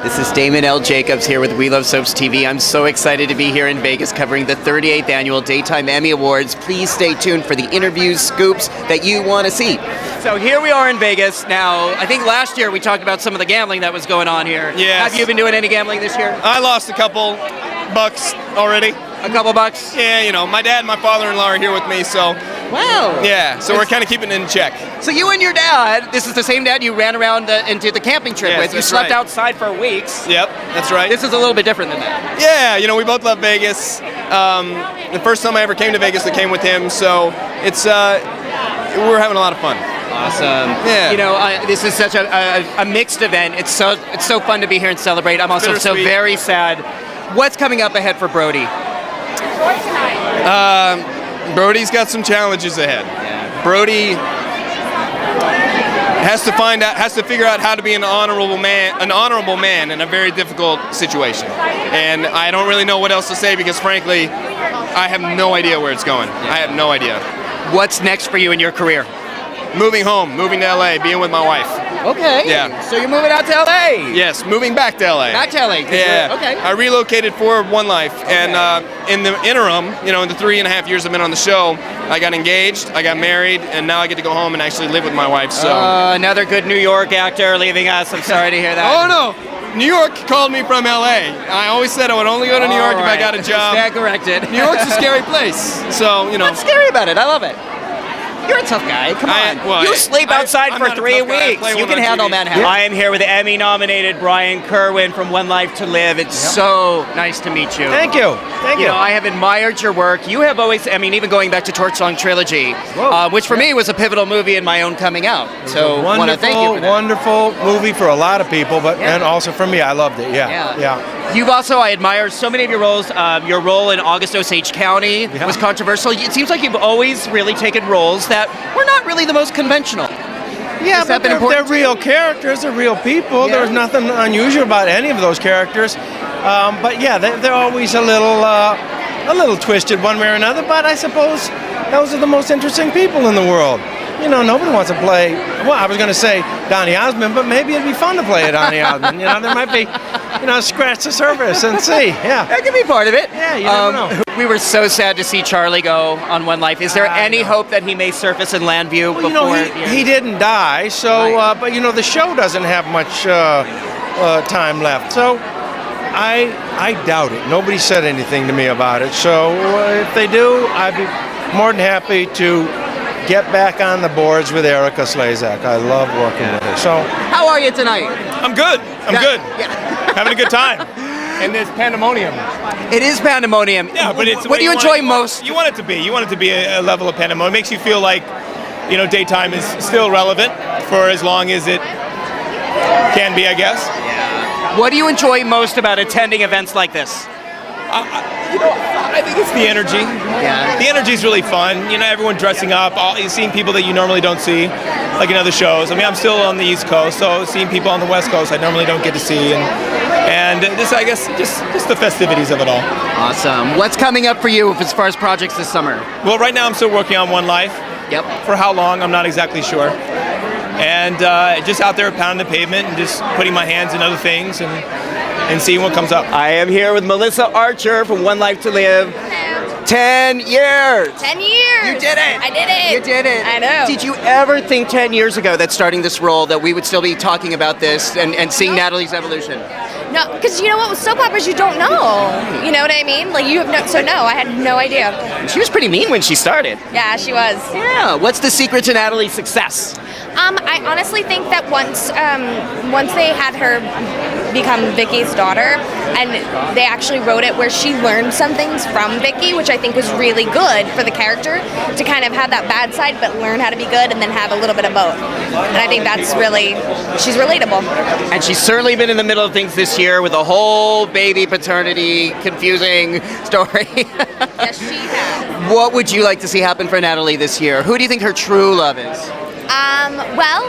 This is Damon L. Jacobs here with We Love Soaps TV. I'm so excited to be here in Vegas covering the 38th Annual Daytime Emmy Awards. Please stay tuned for the interviews, scoops that you want to see. So here we are in Vegas. Now, I think last year we talked about some of the gambling that was going on here. Yes. Have you been doing any gambling this year? I lost a couple bucks already. A couple bucks? Yeah, you know, my dad and my father-in-law are here with me, so... Wow. Yeah, so we're kind of keeping it in check. So you and your dad, this is the same dad you ran around and did the camping trip Yes, with. You that's slept right. outside for weeks. Yep, that's right. This is a little bit different than that. Yeah, you know, we both love Vegas. The first time I ever came to Vegas, I came with him, so it's, we're having a lot of fun. Awesome. Yeah. You know, this is such a mixed event. It's so fun to be here and celebrate. I'm also so very sad. What's coming up ahead for Brody? Brody's got some challenges ahead. Yeah. Brody has to figure out how to be an honorable man in a very difficult situation. And I don't really know what else to say because frankly, I have no idea where it's going. I have no idea. What's next for you in your career? Moving home, moving to LA, being with my wife. Okay. Yeah. So you're moving out to LA? Yes, moving back to LA. Back to LA. Yeah. Okay. I relocated for One Life, and in the interim, you know, in the 3.5 years I've been on the show, I got engaged, I got married, and now I get to go home and actually live with my wife. So another good New York actor leaving us. I'm sorry to hear that. Oh no, New York called me from LA. I always said I would only go to New York if I got a job. Stand corrected. New York's a scary place, so you know. What's scary about it? I love it. You're a tough guy. Come on. You sleep outside for 3 weeks. You can handle Manhattan. I am here with the Emmy-nominated Brian Kerwin from One Life to Live. It's so nice to meet you. Thank you. Thank you. You know, I have admired your work. You have always, I mean, even going back to Torch Song Trilogy, which for me was a pivotal movie in my own coming out. So I want to thank you for that. Wonderful movie for a lot of people, but and also for me, I loved it. Yeah. You've also, I admire so many of your roles. Your role in August Osage County was controversial. It seems like you've always really taken roles that were not really the most conventional. Yeah, but they're real characters, they're real people. There's nothing unusual about any of those characters. But yeah, they're always a little twisted one way or another, but I suppose those are the most interesting people in the world. You know, nobody wants to play, well, I was going to say Donny Osmond, but maybe it'd be fun to play a Donny Osmond. You know, there might be, you know, scratch the surface and see. Yeah. That could be part of it. Yeah, you never know. We were so sad to see Charlie go on One Life. Is there any hope that he may surface in Landview before? You know, he didn't die, so, but you know, the show doesn't have much time left. So I doubt it. Nobody said anything to me about it. So if they do, I'd be more than happy to get back on the boards with Erica Slezak. I love working with her. So, how are you tonight? I'm good. I'm good. Yeah. Having a good time. And there's pandemonium. It is pandemonium. Yeah, but it's what do you enjoy most? You want it to be. You want it to be a level of pandemonium. It makes you feel like, you know, daytime is still relevant for as long as it can be, I guess. Yeah. What do you enjoy most about attending events like this? You know, I think it's the energy. Yeah. The energy is really fun. You know, everyone dressing up. You're seeing people that you normally don't see, like in other shows. I mean, I'm still on the East Coast, so seeing people on the West Coast I normally don't get to see. And this, I guess, just the festivities of it all. Awesome. What's coming up for you as far as projects this summer? Well, right now I'm still working on One Life. Yep. For how long, I'm not exactly sure. And just out there pounding the pavement and just putting my hands in other things and seeing what comes up. I am here with Melissa Archer from One Life to Live. 10 years! 10 years! You did it! I did it! You did it! I know. Did you ever think 10 years ago that starting this role that we would still be talking about this and seeing Natalie's evolution? No, because you know what, with soap operas you don't know. You know what I mean? Like you have no, so no, I had no idea. She was pretty mean when she started. Yeah, she was. Yeah, what's the secret to Natalie's success? I honestly think that once they had her become Vicky's daughter, and they actually wrote it where she learned some things from Vicky, which I think was really good for the character, to kind of have that bad side but learn how to be good and then have a little bit of both. And I think that's really, she's relatable. And she's certainly been in the middle of things this year with a whole baby paternity confusing story. Yes, she has. What would you like to see happen for Natalie this year? Who do you think her true love is? Well,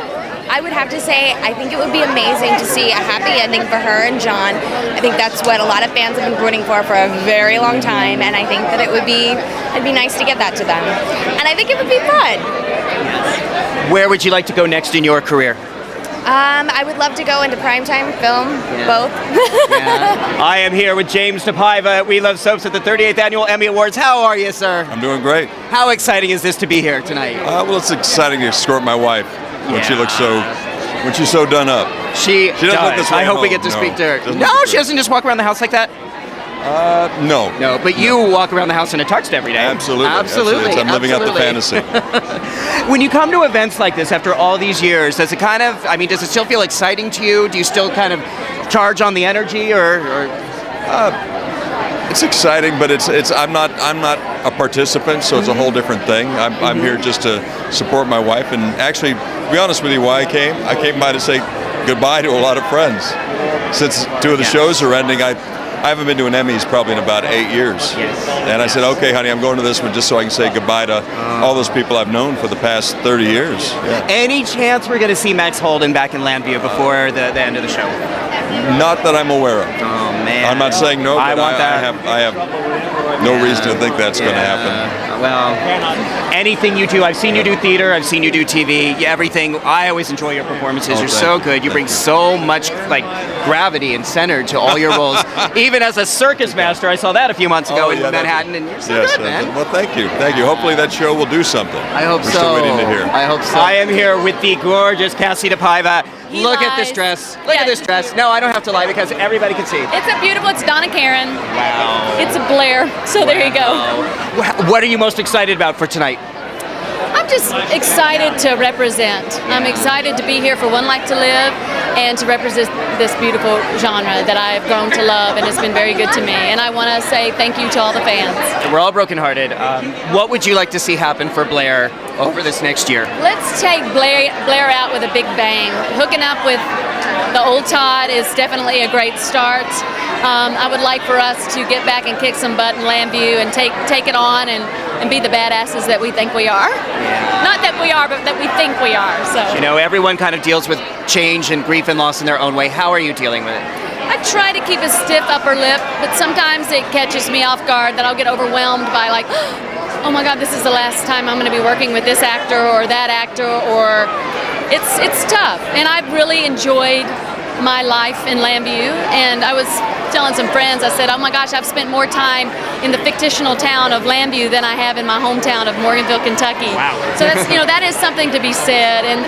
I would have to say I think it would be amazing to see a happy ending for her and John. I think that's what a lot of fans have been rooting for a very long time, and I think that it'd be nice to get that to them. And I think it would be fun. Where would you like to go next in your career? I would love to go into primetime film, both. I am here with James DePaiva. We Love Soaps at the 38th Annual Emmy Awards. How are you, sir? I'm doing great. How exciting is this to be here tonight? Well, it's exciting to escort my wife when she looks when she's so done up. She doesn't look this way I at hope we home. get to speak to her. Doesn't No, look she good. doesn't just walk around the house like that. No. No, but you walk around the house in a tux every day. Absolutely. I'm living out the fantasy. When you come to events like this after all these years, does it kind of, does it still feel exciting to you? Do you still kind of charge on the energy or? It's exciting, but I'm not a participant, so it's a whole different thing. I'm here just to support my wife, and actually, to be honest with you, why I came by to say goodbye to a lot of friends. Since 2 of the shows are ending, I haven't been to an Emmys probably in about 8 years. And I said, okay, honey, I'm going to this one just so I can say goodbye to all those people I've known for the past 30 years. Any chance we're going to see Max Holden back in Lambview before the end of the show? Not that I'm aware of. Oh, man. I'm not saying no, but I have no reason to think that's going to happen. Well, anything you do, I've seen you do theater, I've seen you do TV, everything. I always enjoy your performances. You're so good. You bring so much gravity and center to all your roles. Even as a circus master, I saw that a few months ago in Manhattan, and you're so good, man. Well, thank you. Hopefully that show will do something. I hope We're still waiting to hear. I hope so. I am here with the gorgeous Kassie DePaiva. Look at this dress. Look at this dress. No, I don't have to lie because everybody can see. It's Donna Karen. Wow. It's a Blair. So there you go. What are you most excited about for tonight? I'm just excited to represent. I'm excited to be here for One Life to Live and to represent this beautiful genre that I've grown to love, and it's been very good to me. And I want to say thank you to all the fans. We're all brokenhearted. What would you like to see happen for Blair over this next year? Let's take Blair out with a big bang. Hooking up with the old Todd is definitely a great start. I would like for us to get back and kick some butt in Lambview and take it on and be the badasses that we think we are. Not that we are, but that we think we are. So everyone kind of deals with change and grief and loss in their own way. How are you dealing with it? I try to keep a stiff upper lip, but sometimes it catches me off guard that I'll get overwhelmed by oh my God, this is the last time I'm going to be working with this actor or that actor, or it's tough. And I've really enjoyed my life in Lambview, and I was telling some friends, I said, oh my gosh, I've spent more time in the fictional town of Lambview than I have in my hometown of Morganville, Kentucky. Wow. So that's that is something to be said, and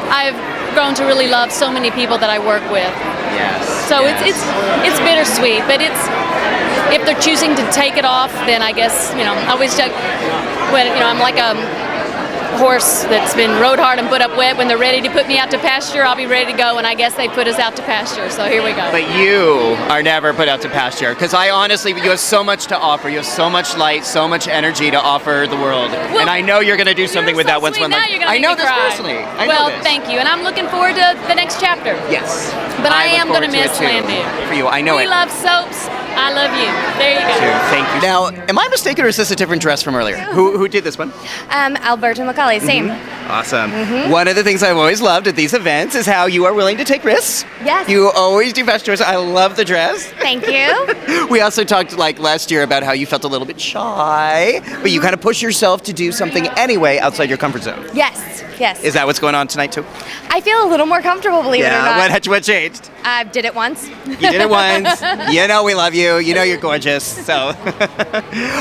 I've grown to really love so many people that I work with. Yes. So it's bittersweet, but if they're choosing to take it off, then I guess I always joke when I'm like a horse that's been rode hard and put up wet. When they're ready to put me out to pasture, I'll be ready to go, and I guess they put us out to pasture, so here we go. But you are never put out to pasture, because you have so much to offer. You have so much light, so much energy to offer the world, and I know you're going to do something with that once one life. I know this personally. Well, thank you, and I'm looking forward to the next chapter. Yes. But I am going to miss Lambview. For you, I know We it. love soaps. I love you. There you go. Thank you. Now, am I mistaken, or is this a different dress from earlier? Who did this one? Alberto Macaulay, same. Awesome. One of the things I've always loved at these events is how you are willing to take risks. Yes. You always do best choice. I love the dress. Thank you. We also talked last year about how you felt a little bit shy, but you kind of push yourself to do something anyway outside your comfort zone. Yes. Is that what's going on tonight too? I feel a little more comfortable, believe it or not. What changed? I did it once. You did it once. We love you. You're gorgeous. So,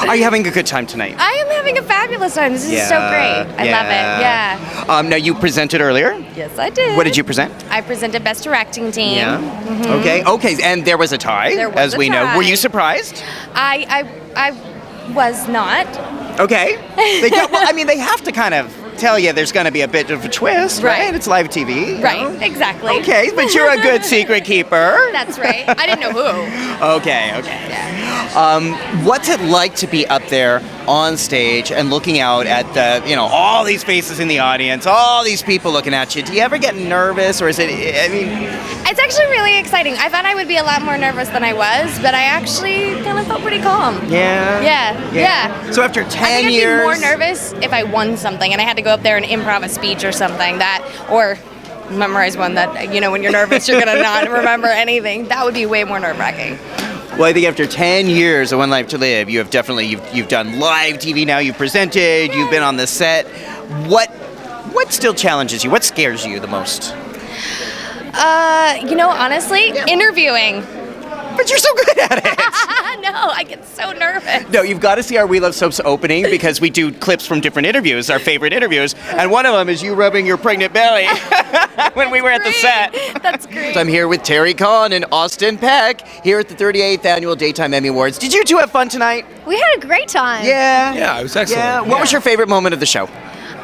are you having a good time tonight? I am having a fabulous time. This is so great. I love it. Yeah. Now you presented earlier. Yes, I did. What did you present? I presented Best Directing Team. Yeah. Okay. And there was a tie, as we know. Were you surprised? I was not. Okay. They have to kind of tell you there's going to be a bit of a twist, right? It's live TV. Right, exactly. Okay, but you're a good secret keeper. That's right. I didn't know who. Okay. Yeah. What's it like to be up there on stage and looking out at all these faces in the audience, all these people looking at you? Do you ever get nervous, or is it, It's actually really exciting. I thought I would be a lot more nervous than I was, but I actually kind of felt pretty calm. Yeah. So after 10 I think years... I'd be more nervous if I won something and I had to go up there and improv a speech or something, or memorize one that, when you're nervous, you're going to not remember anything. That would be way more nerve-wracking. Well, I think after 10 years of One Life to Live, you have definitely, you've done live TV now, you've presented, you've been on the set. What still challenges you? What scares you the most? Honestly, interviewing. But you're so good at it. No, I get so nervous. No, you've got to see our We Love Soaps opening because we do clips from different interviews, our favorite interviews, and one of them is you rubbing your pregnant belly when we were at the set. That's great. So I'm here with Terri, Conn, and Peck here at the 38th Annual Daytime Emmy Awards. Did you two have fun tonight? We had a great time. Yeah, it was excellent. Yeah. What was your favorite moment of the show?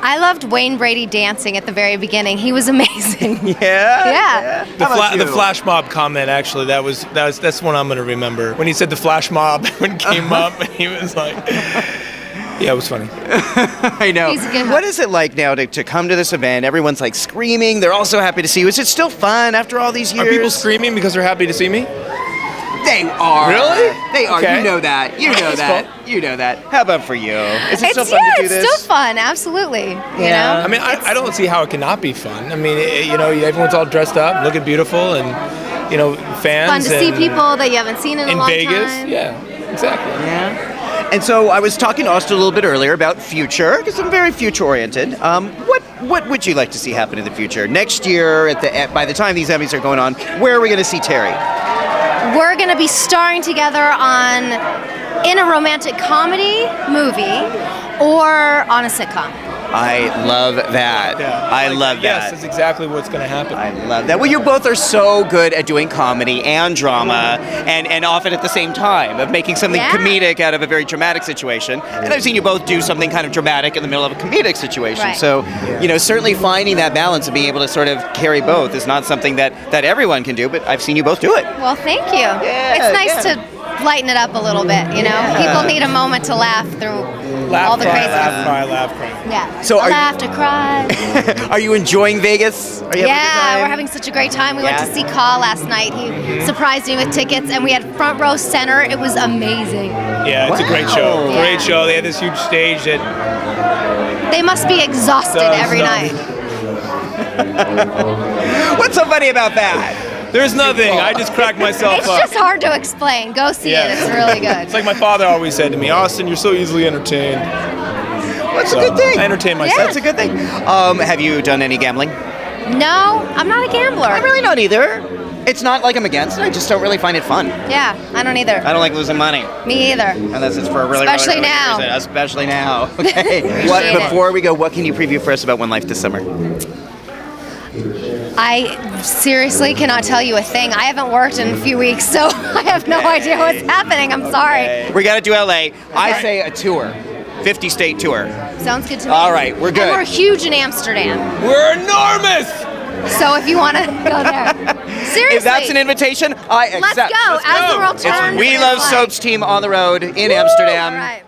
I loved Wayne Brady dancing at the very beginning. He was amazing. Yeah. The flash mob comment, actually, that's one I'm going to remember. When he said the flash mob, when it came up, and he was like, yeah, it was funny. I know. He's a good What is it like now to come to this event? Everyone's like screaming. They're all so happy to see you. Is it still fun after all these years? Are people screaming because they're happy to see me? They are. Really? They are. Okay. You know that. You know that. cool. You know that. How about for you? Is it still fun to do this? It's still fun, absolutely. You Yeah. know? I mean, I don't see how it cannot be fun. I mean, everyone's all dressed up, looking beautiful, and, fans. Fun to see and- people that you haven't seen in a in long Vegas. time. Yeah, exactly. Yeah. And so I was talking to Austin a little bit earlier about future, because I'm very future-oriented. What would you like to see happen in the future? Next year, by the time these Emmys are going on, where are we going to see Terri? We're going to be starring together in a romantic comedy movie or on a sitcom. I love that. Yeah. I love Yes, that. that's exactly what's going to happen. I love that. Well, you both are so good at doing comedy and drama, and often at the same time, of making something Yeah. comedic out of a very dramatic situation. And I've seen you both do something kind of dramatic in the middle of a comedic situation. Right. So, certainly finding that balance and being able to sort of carry both is not something that everyone can do, but I've seen you both do it. Well, thank you. It's nice to lighten it up a little bit, People need a moment to laugh through Laugh, all the cry, craziness. laugh, cry, laugh, cry. Yeah. So are you- laugh to cry. Are you enjoying Vegas? Are you having a good Yeah, time? we're having such a great time. We went Yeah. to see Conn last night. He surprised me with tickets, and we had front row center. It was amazing. Yeah, it's a great show. Yeah. Great show. They had this huge stage that They must be exhausted does every nothing. night. What's so funny about that? There's nothing. I just cracked myself It's up. just hard to explain. Go see Yeah. it. It's really good. It's like my father always said to me, Austin, you're so easily entertained. That's So, a good thing. I entertain myself. That's a good thing. Have you done any gambling? No, I'm not a gambler. I'm really not either. It's not like I'm against it. I just don't really find it fun. Yeah, I don't either. I don't like losing money. Me either. Unless it's for a really Especially really now. reason. Especially now. Okay. Appreciate it. Before we go, what can you preview for us about One Life this summer? I seriously cannot tell you a thing. I haven't worked in a few weeks, so I have no idea what's happening. I'm sorry. We got to do LA. I Okay. say a tour. 50-state tour. Sounds good to me. All right, we're good. And we're huge in Amsterdam. We're enormous! So if you want to go there. Seriously. If that's an invitation, I accept. Let's go. As the world turns. It's We and Love fly. Soaps team on the road in Amsterdam. All right.